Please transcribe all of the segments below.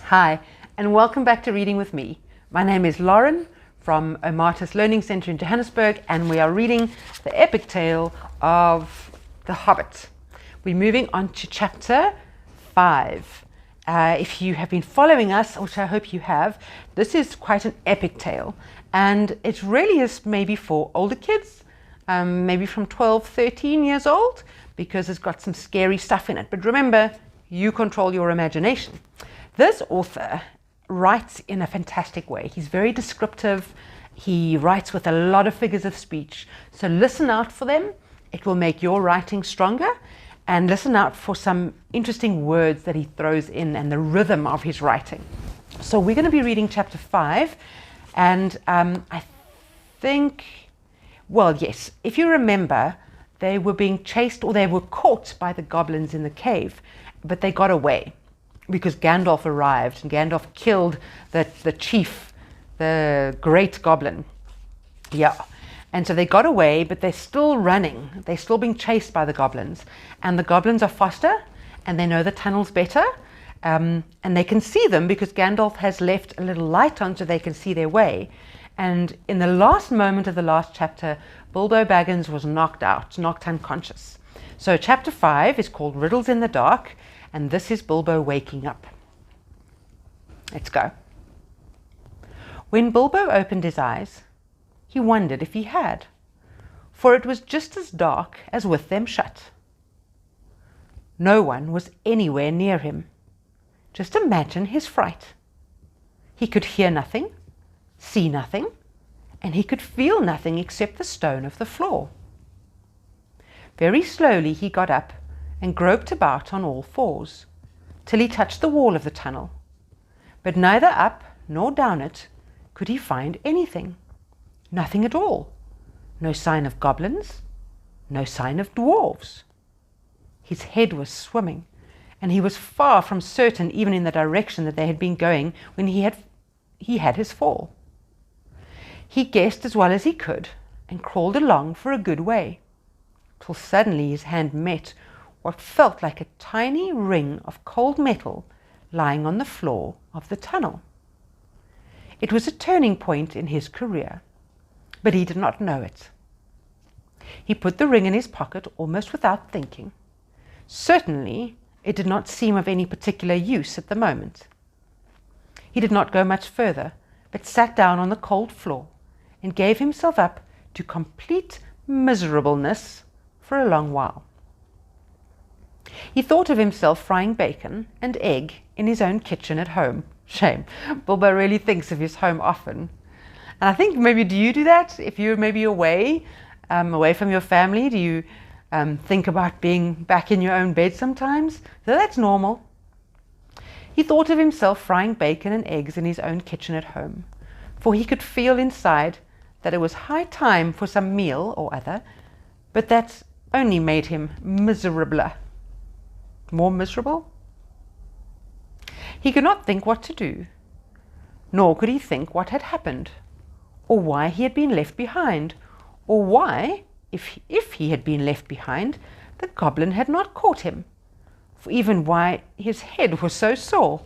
Hi, and welcome back to Reading with me. My name is Lauren from Omatis Learning Centre in Johannesburg, and we are reading the epic tale of The Hobbit. We're moving on to chapter 5. If you have been following us, which I hope you have, this is quite an epic tale, and it really is maybe for older kids, maybe from 12, 13 years old, because it's got some scary stuff in it. But remember, you control your imagination. This author writes in a fantastic way. He's very descriptive. He writes with a lot of figures of speech. So listen out for them. It will make your writing stronger. And listen out for some interesting words that he throws in and the rhythm of his writing. So we're going to be reading chapter 5. And I think, well, yes, if you remember, they were being chased, or they were caught by the goblins in the cave, but they got away because Gandalf arrived, and Gandalf killed the chief, the great goblin. Yeah. And so they got away, but they're still running. They're still being chased by the goblins. And the goblins are faster, and they know the tunnels better. And they can see them because Gandalf has left a little light on so they can see their way. And in the last moment of the last chapter, Bilbo Baggins was knocked out, knocked unconscious. So chapter 5 is called Riddles in the Dark, and this is Bilbo waking up. Let's go. When Bilbo opened his eyes, he wondered if he had, for it was just as dark as with them shut. No one was anywhere near him. Just imagine his fright. He could hear nothing, see nothing, and he could feel nothing except the stone of the floor. Very slowly he got up and groped about on all fours, till he touched the wall of the tunnel. But neither up nor down it could he find anything. Nothing at all. No sign of goblins, no sign of dwarves. His head was swimming, and he was far from certain even in the direction that they had been going when he had his fall. He guessed as well as he could, and crawled along for a good way, till suddenly his hand met what felt like a tiny ring of cold metal lying on the floor of the tunnel. It was a turning point in his career, but he did not know it. He put the ring in his pocket almost without thinking. Certainly, it did not seem of any particular use at the moment. He did not go much further, but sat down on the cold floor and gave himself up to complete miserableness for a long while. He thought of himself frying bacon and egg in his own kitchen at home. Shame. Bilbo really thinks of his home often. And I think maybe, do you do that? If you're maybe away from your family, do you think about being back in your own bed sometimes? So that's normal. He thought of himself frying bacon and eggs in his own kitchen at home, for he could feel inside that it was high time for some meal or other, but that only made him miserabler. More miserable? He could not think what to do, nor could he think what had happened, or why he had been left behind, or why, if he had been left behind, the goblin had not caught him, for even why his head was so sore.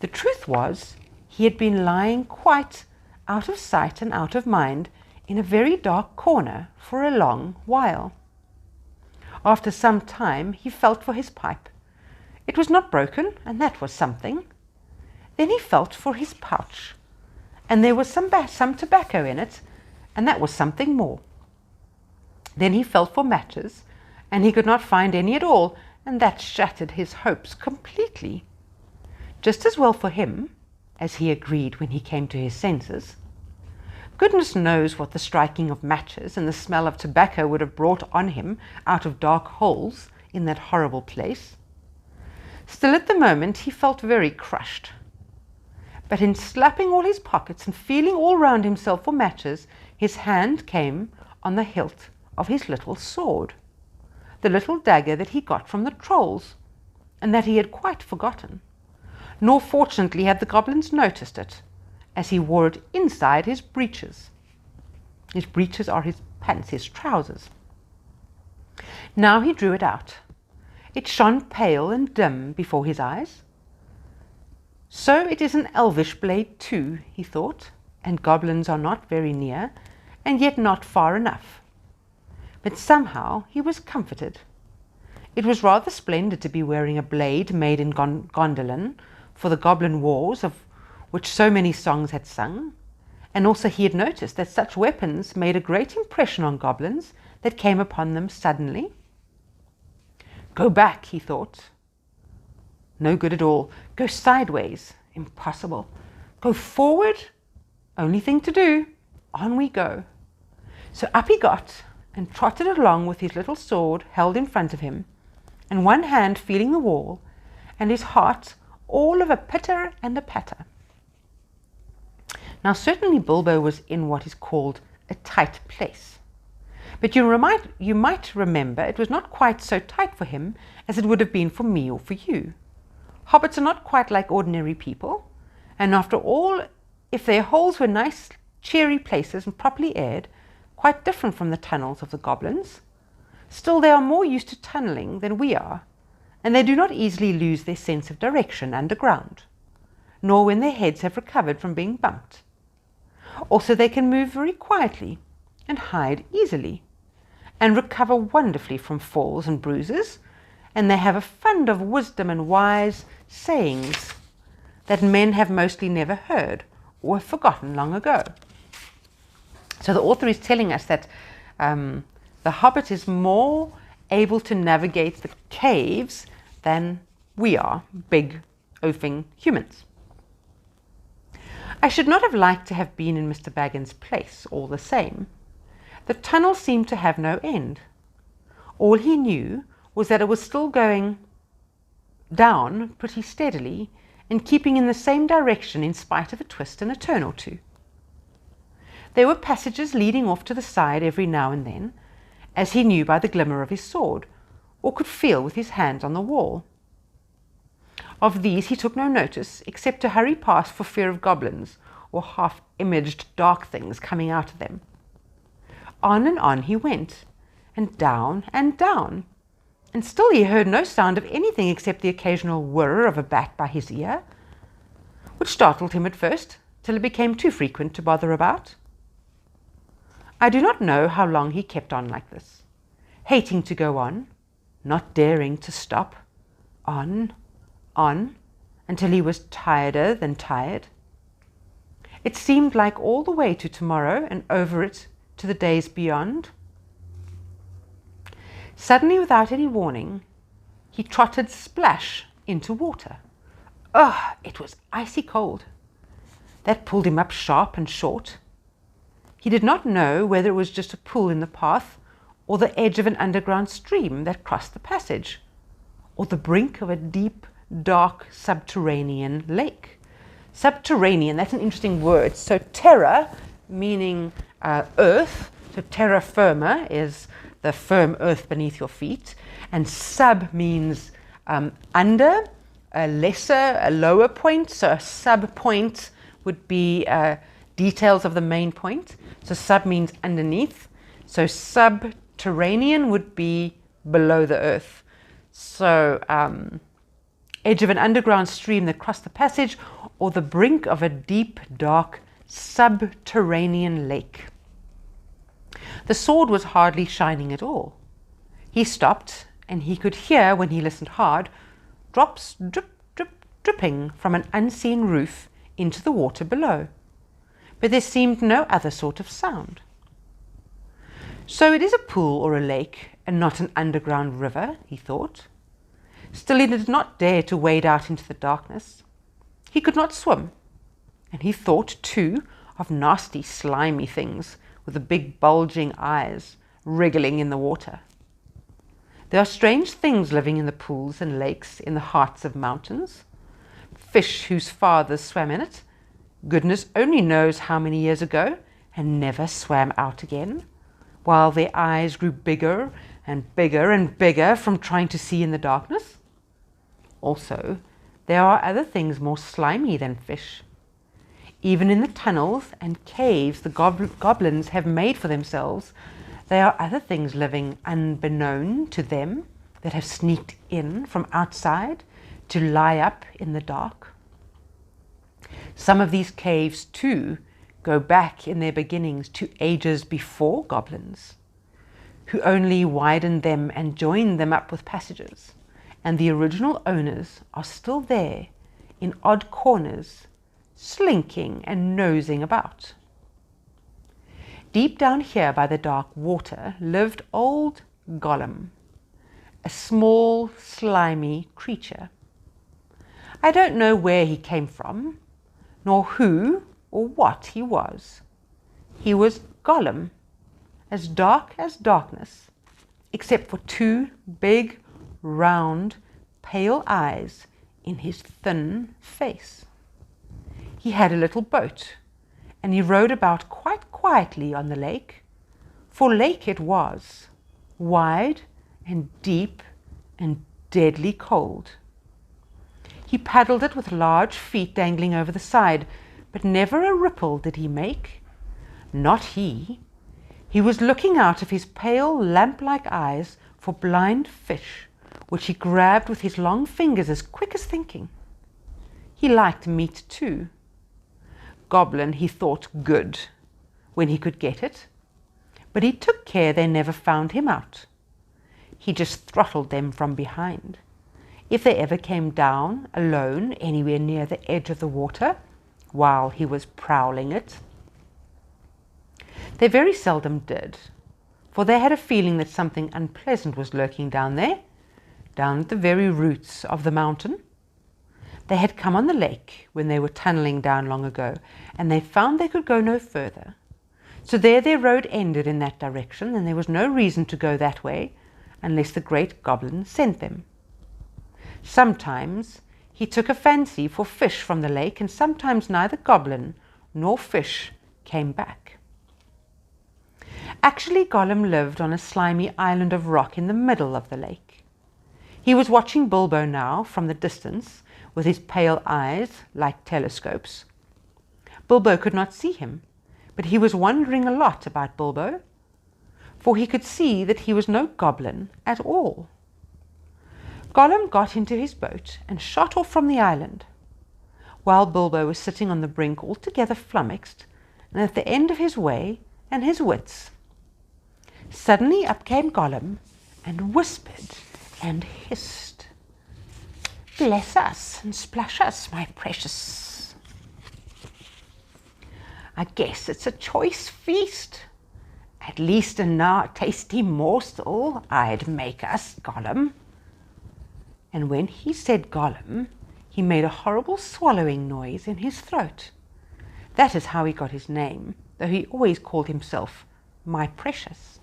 The truth was, he had been lying quite out of sight and out of mind in a very dark corner for a long while. After some time he felt for his pipe. It was not broken, and that was something. Then he felt for his pouch, and there was some tobacco in it, and that was something more. Then he felt for matches, and he could not find any at all, and that shattered his hopes completely. Just as well for him, as he agreed when he came to his senses. Goodness knows what the striking of matches and the smell of tobacco would have brought on him out of dark holes in that horrible place. Still, at the moment, he felt very crushed. But in slapping all his pockets and feeling all round himself for matches, his hand came on the hilt of his little sword, the little dagger that he got from the trolls, and that he had quite forgotten. Nor fortunately had the goblins noticed it, as he wore it inside his breeches. His breeches are his pants, his trousers. Now he drew it out. It shone pale and dim before his eyes. So it is an elvish blade too, he thought, and goblins are not very near, and yet not far enough. But somehow he was comforted. It was rather splendid to be wearing a blade made in Gondolin for the goblin wars of which so many songs had sung, and also he had noticed that such weapons made a great impression on goblins that came upon them suddenly. Go back, he thought. No good at all. Go sideways. Impossible. Go forward. Only thing to do. On we go. So up he got and trotted along with his little sword held in front of him, and one hand feeling the wall, and his heart all of a pitter and a patter. Now certainly Bilbo was in what is called a tight place. But you might remember it was not quite so tight for him as it would have been for me or for you. Hobbits are not quite like ordinary people, and after all, if their holes were nice, cheery places and properly aired, quite different from the tunnels of the goblins, still they are more used to tunnelling than we are, and they do not easily lose their sense of direction underground, nor when their heads have recovered from being bumped. Also they can move very quietly and hide easily, and recover wonderfully from falls and bruises, and they have a fund of wisdom and wise sayings that men have mostly never heard or have forgotten long ago. So the author is telling us that the Hobbit is more able to navigate the caves than we are, big, oafing humans. I should not have liked to have been in Mr. Baggins' place all the same. The tunnel seemed to have no end. All he knew was that it was still going down pretty steadily and keeping in the same direction in spite of a twist and a turn or two. There were passages leading off to the side every now and then, as he knew by the glimmer of his sword, or could feel with his hands on the wall. Of these he took no notice, except to hurry past for fear of goblins or half-imaged dark things coming out of them. On and on he went, and down, and still he heard no sound of anything except the occasional whir of a bat by his ear, which startled him at first, till it became too frequent to bother about. I do not know how long he kept on like this, hating to go on, not daring to stop, on, until he was tireder than tired. It seemed like all the way to tomorrow and over it to the days beyond. Suddenly, without any warning, he trotted splash into water. Ugh, it was icy cold. That pulled him up sharp and short. He did not know whether it was just a pool in the path, or the edge of an underground stream that crossed the passage, or the brink of a deep, dark, subterranean lake. Subterranean, that's an interesting word. So terra, meaning earth, so terra firma is the firm earth beneath your feet, and sub means under, a lower point, so a sub point would be details of the main point. So sub means underneath, so subterranean would be below the earth. So edge of an underground stream that crossed the passage, or the brink of a deep, dark, subterranean lake. The sword was hardly shining at all. He stopped, and he could hear, when he listened hard, drops dripping from an unseen roof into the water below. But there seemed no other sort of sound. So it is a pool or a lake, and not an underground river, he thought. Still he did not dare to wade out into the darkness. He could not swim, and he thought, too, of nasty, slimy things with the big bulging eyes wriggling in the water. There are strange things living in the pools and lakes in the hearts of mountains. Fish whose fathers swam in it, goodness only knows how many years ago, and never swam out again, while their eyes grew bigger and bigger and bigger from trying to see in the darkness. Also, there are other things more slimy than fish. Even in the tunnels and caves the goblins have made for themselves, there are other things living unbeknown to them that have sneaked in from outside to lie up in the dark. Some of these caves, too, go back in their beginnings to ages before goblins, who only widened them and joined them up with passages, and the original owners are still there in odd corners, slinking and nosing about. Deep down here by the dark water lived old Gollum, a small, slimy creature. I don't know where he came from, nor who or what he was. He was Gollum, as dark as darkness, except for two big, round, pale eyes in his thin face. He had a little boat, and he rowed about quite quietly on the lake, for lake it was, wide and deep and deadly cold. He paddled it with large feet dangling over the side, but never a ripple did he make. Not he. He was looking out of his pale, lamp-like eyes for blind fish, which he grabbed with his long fingers as quick as thinking. He liked meat too. Goblin he thought good, when he could get it, but he took care they never found him out. He just throttled them from behind. If they ever came down alone anywhere near the edge of the water while he was prowling it. They very seldom did, for they had a feeling that something unpleasant was lurking down there, down at the very roots of the mountain. They had come on the lake when they were tunneling down long ago, and they found they could go no further. So there their road ended in that direction, and there was no reason to go that way unless the great goblin sent them. Sometimes he took a fancy for fish from the lake, and sometimes neither goblin nor fish came back. Actually, Gollum lived on a slimy island of rock in the middle of the lake. He was watching Bilbo now from the distance with his pale eyes like telescopes. Bilbo could not see him, but he was wondering a lot about Bilbo, for he could see that he was no goblin at all. Gollum got into his boat and shot off from the island, while Bilbo was sitting on the brink altogether flummoxed and at the end of his way and his wits. Suddenly up came Gollum and whispered and hissed, "Bless us and splash us, my precious. I guess it's a choice feast. At least a tasty morsel I'd make us, Gollum." And when he said Gollum, he made a horrible swallowing noise in his throat. That is how he got his name, though he always called himself my precious.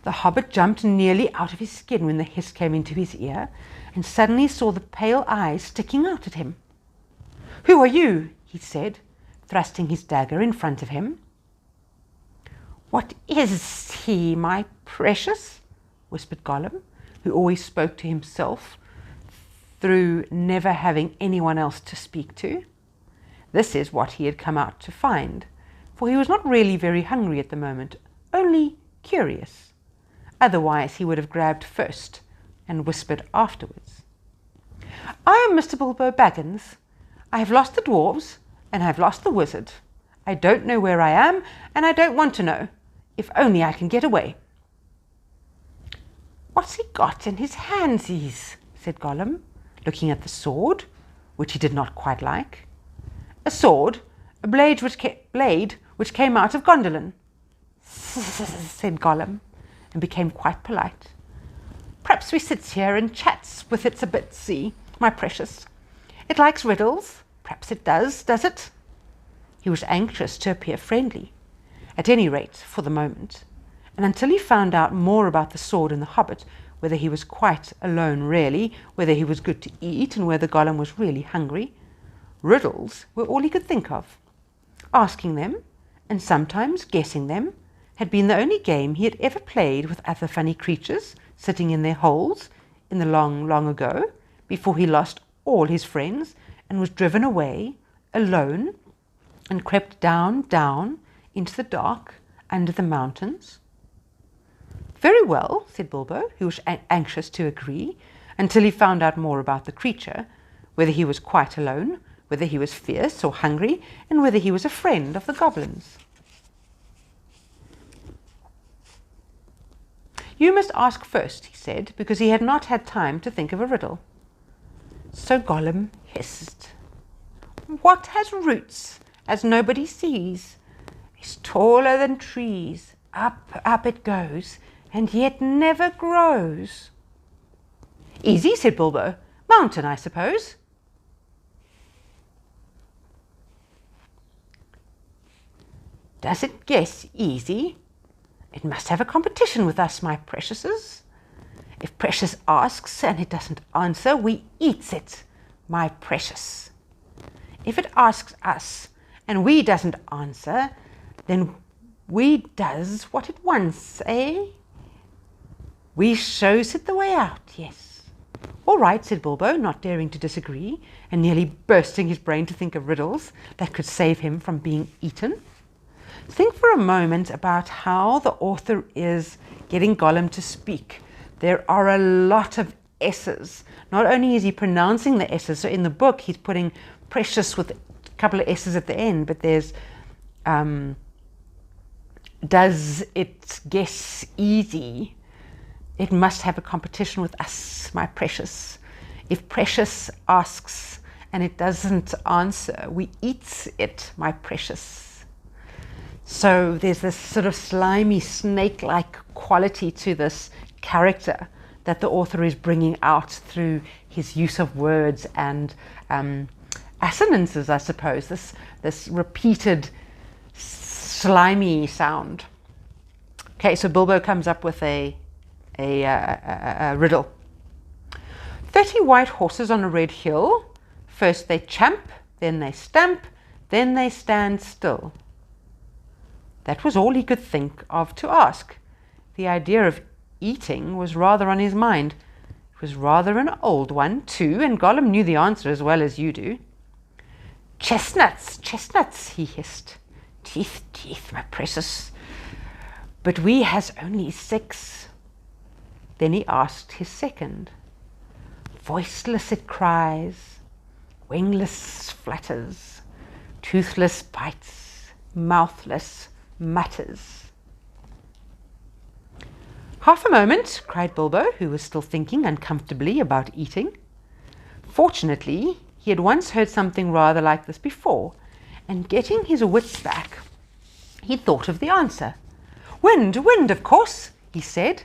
The hobbit jumped nearly out of his skin when the hiss came into his ear, and suddenly saw the pale eyes sticking out at him. "Who are you?" he said, thrusting his dagger in front of him. "What is he, my precious?" whispered Gollum, who always spoke to himself through never having anyone else to speak to. This is what he had come out to find, for he was not really very hungry at the moment, only curious. Otherwise he would have grabbed first and whispered afterwards. "I am Mr. Bilbo Baggins. I have lost the dwarves, and I have lost the wizard. I don't know where I am, and I don't want to know, if only I can get away." "What's he got in his handsies?" said Gollum, looking at the sword, which he did not quite like. "A sword, a blade which came out of Gondolin," said Gollum, and became quite polite. "Perhaps we sits here and chats with it a bit, see, my precious. It likes riddles. Perhaps it does it?" He was anxious to appear friendly, at any rate for the moment, and until he found out more about the sword and the hobbit, whether he was quite alone really, whether he was good to eat, and whether Gollum was really hungry, riddles were all he could think of. Asking them, and sometimes guessing them, had been the only game he had ever played with other funny creatures sitting in their holes in the long, long ago, before he lost all his friends and was driven away alone and crept down into the dark under the mountains. "Very well," said Bilbo, who was anxious to agree, until he found out more about the creature, whether he was quite alone, whether he was fierce or hungry, and whether he was a friend of the goblins. You must ask first, he said, because he had not had time to think of a riddle. So Gollum hissed. What has roots, as nobody sees, is taller than trees, up, up it goes, and yet never grows. Easy, said Bilbo. Mountain, I suppose. Does it guess easy? It must have a competition with us, my preciouses. If Precious asks and it doesn't answer, we eats it, my precious. If it asks us and we doesn't answer, then we does what it wants, eh? We shows it the way out, yes. All right, said Bilbo, not daring to disagree, and nearly bursting his brain to think of riddles that could save him from being eaten. Think for a moment about how the author is getting Gollum to speak. There are a lot of S's. Not only is he pronouncing the S's, so in the book he's putting precious with a couple of S's at the end, but there's does it guess easy? It must have a competition with us, my precious. If Precious asks and it doesn't answer, we eats it, my precious. So there's this sort of slimy, snake-like quality to this character that the author is bringing out through his use of words and assonances, I suppose, this repeated slimy sound. Okay, so Bilbo comes up with a riddle. 30 white horses on a red hill. First they champ, then they stamp, then they stand still. That was all he could think of to ask. The idea of eating was rather on his mind. It was rather an old one, too, and Gollum knew the answer as well as you do. Chestnuts, chestnuts, he hissed. Teeth, teeth, my precious. But we has only 6. Then he asked his second. Voiceless it cries, wingless flutters, toothless bites, mouthless mutters. Half a moment, cried Bilbo, who was still thinking uncomfortably about eating. Fortunately, he had once heard something rather like this before, and getting his wits back, he thought of the answer. Wind, wind, of course, he said,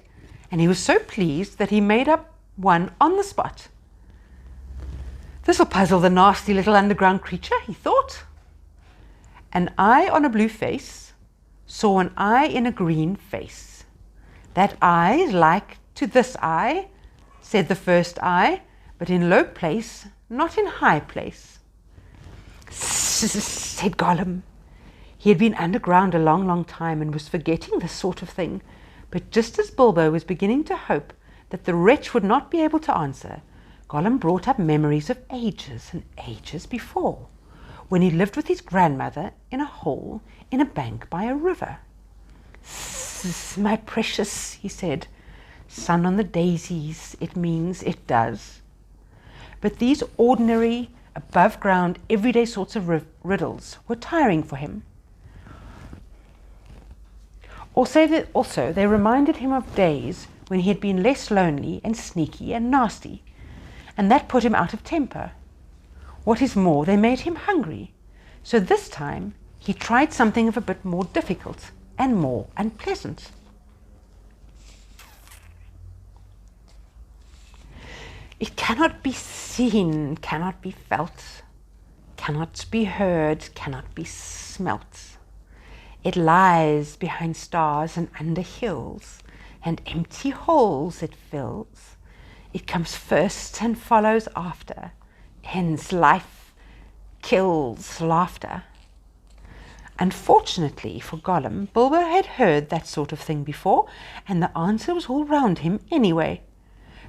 and he was so pleased that he made up one on the spot. This'll puzzle the nasty little underground creature, he thought. An eye on a blue face saw an eye in a green face. That eye is like to this eye, said the first eye, but in low place, not in high place. Said Gollum. He had been underground a long, long time and was forgetting this sort of thing. But just as Bilbo was beginning to hope that the wretch would not be able to answer, Gollum brought up memories of ages and ages before, when he lived with his grandmother in a hole in a bank by a river. My precious, he said, sun on the daisies, it means it does. But these ordinary, above-ground, everyday sorts of riddles were tiring for him. Also, they reminded him of days when he had been less lonely and sneaky and nasty, and that put him out of temper. What is more, they made him hungry, so this time he tried something of a bit more difficult and more unpleasant. It cannot be seen, cannot be felt, cannot be heard, cannot be smelt. It lies behind stars and under hills, and empty holes it fills. It comes first and follows after, ends life, kills laughter. Unfortunately for Gollum, Bilbo had heard that sort of thing before, and the answer was all round him anyway.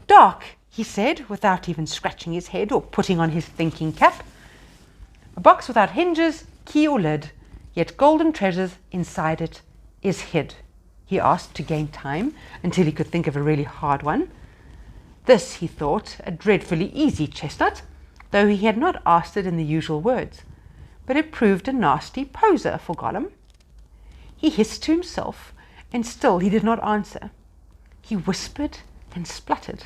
Dark, he said, without even scratching his head or putting on his thinking cap. A box without hinges, key or lid, yet golden treasures inside it is hid. He asked to gain time until he could think of a really hard one. This, he thought, a dreadfully easy chestnut, though he had not asked it in the usual words, but it proved a nasty poser for Gollum. He hissed to himself, and still he did not answer. He whispered and spluttered.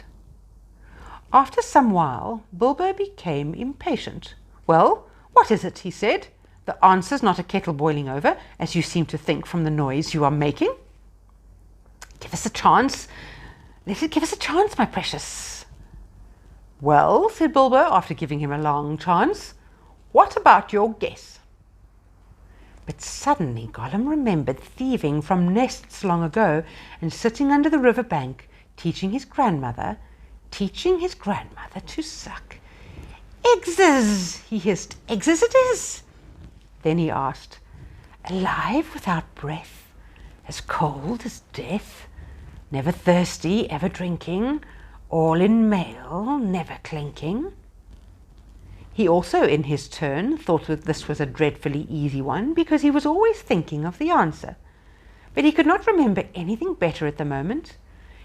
After some while, Bilbo became impatient. "Well, what is it?" he said. "The answer's not a kettle boiling over, as you seem to think from the noise you are making." "Give us a chance. Give us a chance, my precious." "Well," said Bilbo, after giving him a long chance, "what about your guess?" But suddenly Gollum remembered thieving from nests long ago and sitting under the river bank, teaching his grandmother to suck. "Eggses," he hissed. "Eggses it is." Then he asked, "Alive without breath, as cold as death, never thirsty, ever drinking, all in mail, never clinking?" He also, in his turn, thought that this was a dreadfully easy one, because he was always thinking of the answer. But he could not remember anything better at the moment.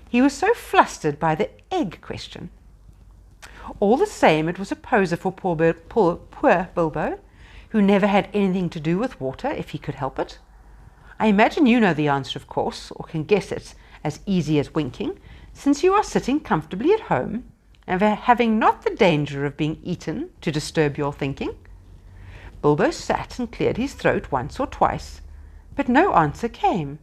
He was so flustered by the egg question. All the same, it was a poser for poor Bilbo, who never had anything to do with water if he could help it. I imagine you know the answer, of course, or can guess it as easy as winking, since you are sitting comfortably at home, and having not the danger of being eaten to disturb your thinking. Bilbo sat and cleared his throat once or twice, but no answer came.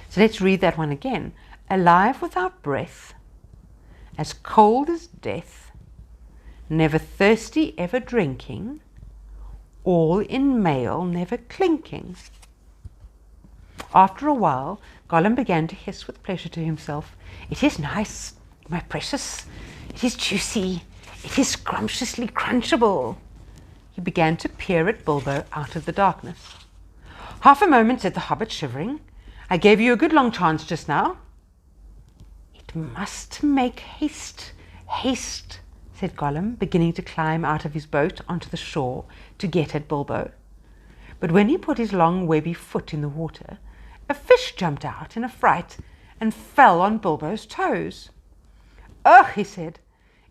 So let's read that one again. Alive without breath, as cold as death, never thirsty, ever drinking, all in mail, never clinking. After a while, Gollum began to hiss with pleasure to himself. "It is nice, my precious. It is juicy. It is scrumptiously crunchable." He began to peer at Bilbo out of the darkness. "Half a moment," said the Hobbit, shivering. "I gave you a good long chance just now." "It must make haste, haste," said Gollum, beginning to climb out of his boat onto the shore to get at Bilbo. But when he put his long webby foot in the water, a fish jumped out in a fright and fell on Bilbo's toes. "Ugh," he said,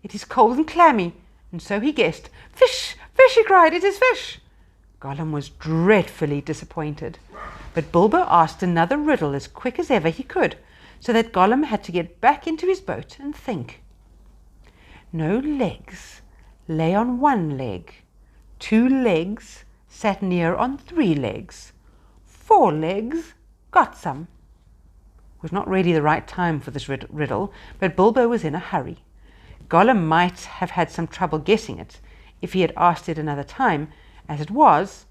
"it is cold and clammy," and so he guessed. "Fish, fish," he cried, "it is fish." Gollum was dreadfully disappointed, but Bilbo asked another riddle as quick as ever he could, so that Gollum had to get back into his boat and think. No legs lay on one leg, 2 legs sat near on 3 legs, 4 legs got some. It was not really the right time for this riddle, but Bilbo was in a hurry. Gollum might have had some trouble guessing it if he had asked it another time. As it was,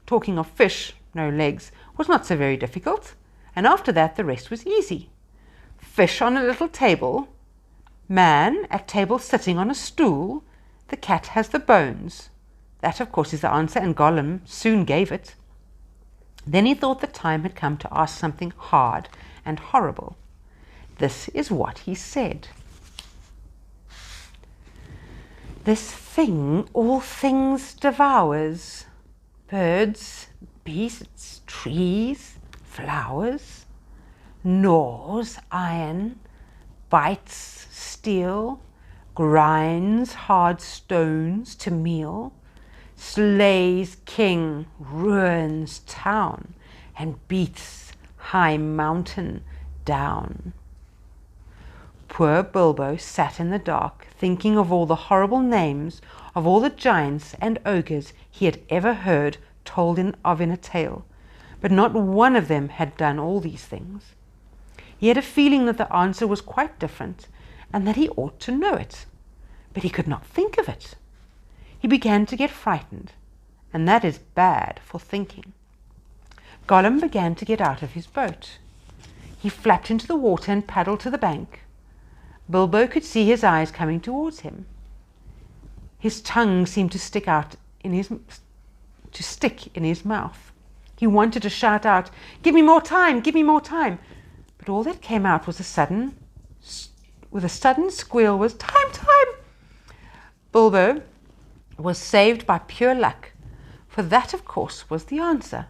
talking of fish, no legs, was not so very difficult, and after that the rest was easy. Fish on a little table, man at table sitting on a stool, the cat has the bones. That, of course, is the answer, and Gollum soon gave it. Then he thought the time had come to ask something hard and horrible. This is what he said. "This thing all things devours, birds, beasts, trees, flowers, gnaws iron, bites steel, grinds hard stones to meal, slays king, ruins town, and beats high mountain down." Poor Bilbo sat in the dark, thinking of all the horrible names of all the giants and ogres he had ever heard told of in a tale, but not one of them had done all these things. He had a feeling that the answer was quite different, and that he ought to know it, but he could not think of it. He began to get frightened, and that is bad for thinking. Gollum began to get out of his boat. He flapped into the water and paddled to the bank. Bilbo could see his eyes coming towards him. His tongue seemed to stick in his mouth. He wanted to shout out, "Give me more time, give me more time," but all that came out was a sudden squeal was, "Time, time!" Bilbo was saved by pure luck, for that, of course, was the answer.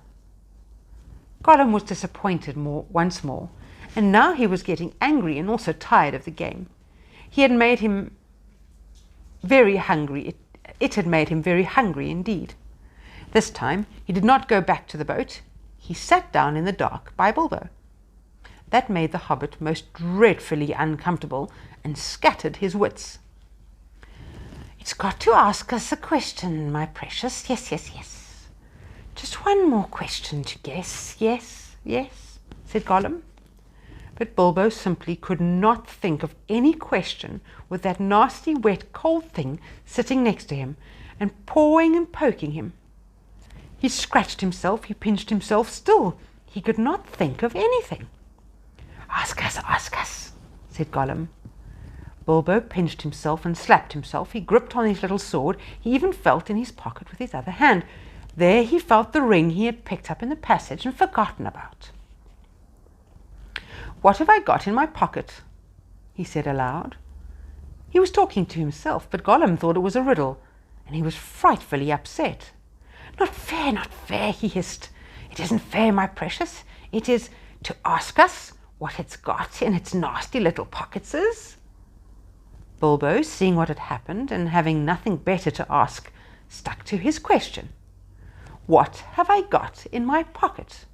Gollum was disappointed once more, and now he was getting angry and also tired of the game. He had made him very hungry. It had made him very hungry indeed. This time he did not go back to the boat. He sat down in the dark by Bilbo. That made the hobbit most dreadfully uncomfortable and scattered his wits. "It's got to ask us a question, my precious. Yes, yes, yes. Just one more question to guess. Yes, yes," said Gollum. But Bilbo simply could not think of any question with that nasty, wet, cold thing sitting next to him and pawing and poking him. He scratched himself, he pinched himself, still he could not think of anything. Ask us," said Gollum. Bilbo pinched himself and slapped himself. He gripped on his little sword. He even felt in his pocket with his other hand. There he felt the ring he had picked up in the passage and forgotten about. "What have I got in my pocket?" he said aloud. He was talking to himself, but Gollum thought it was a riddle, and he was frightfully upset. Not fair," he hissed. "It isn't fair, my precious. It is to ask us what it's got in its nasty little pocketses." Bilbo, seeing what had happened and having nothing better to ask, stuck to his question. "What have I got in my pocket?"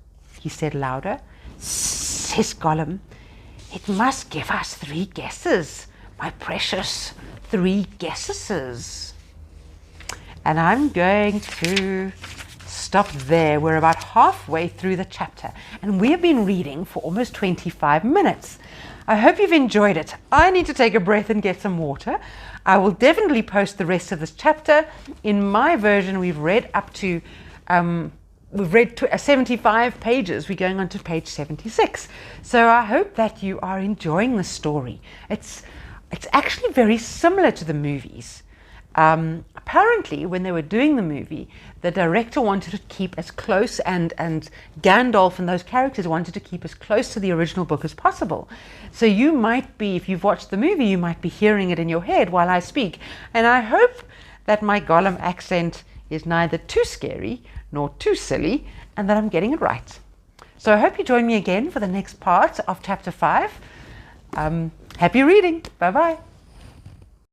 he said louder. "Says Gollum, it must give us 3 guesses, my precious, 3 guesses." And I'm going to stop there. We're about halfway through the chapter, and we have been reading for almost 25 minutes. I hope you've enjoyed it. I need to take a breath and get some water. I will definitely post the rest of this chapter. In my version, we've read up to 75 pages. We're going on to page 76. So I hope that you are enjoying the story. It's actually very similar to the movies. Apparently, when they were doing the movie, the director wanted to keep as close, and Gandalf and those characters wanted to keep as close to the original book as possible. So you might be, if you've watched the movie, you might be hearing it in your head while I speak. And I hope that my Gollum accent is neither too scary nor too silly, and that I'm getting it right. So I hope you join me again for the next part of chapter 5. Happy reading. Bye-bye.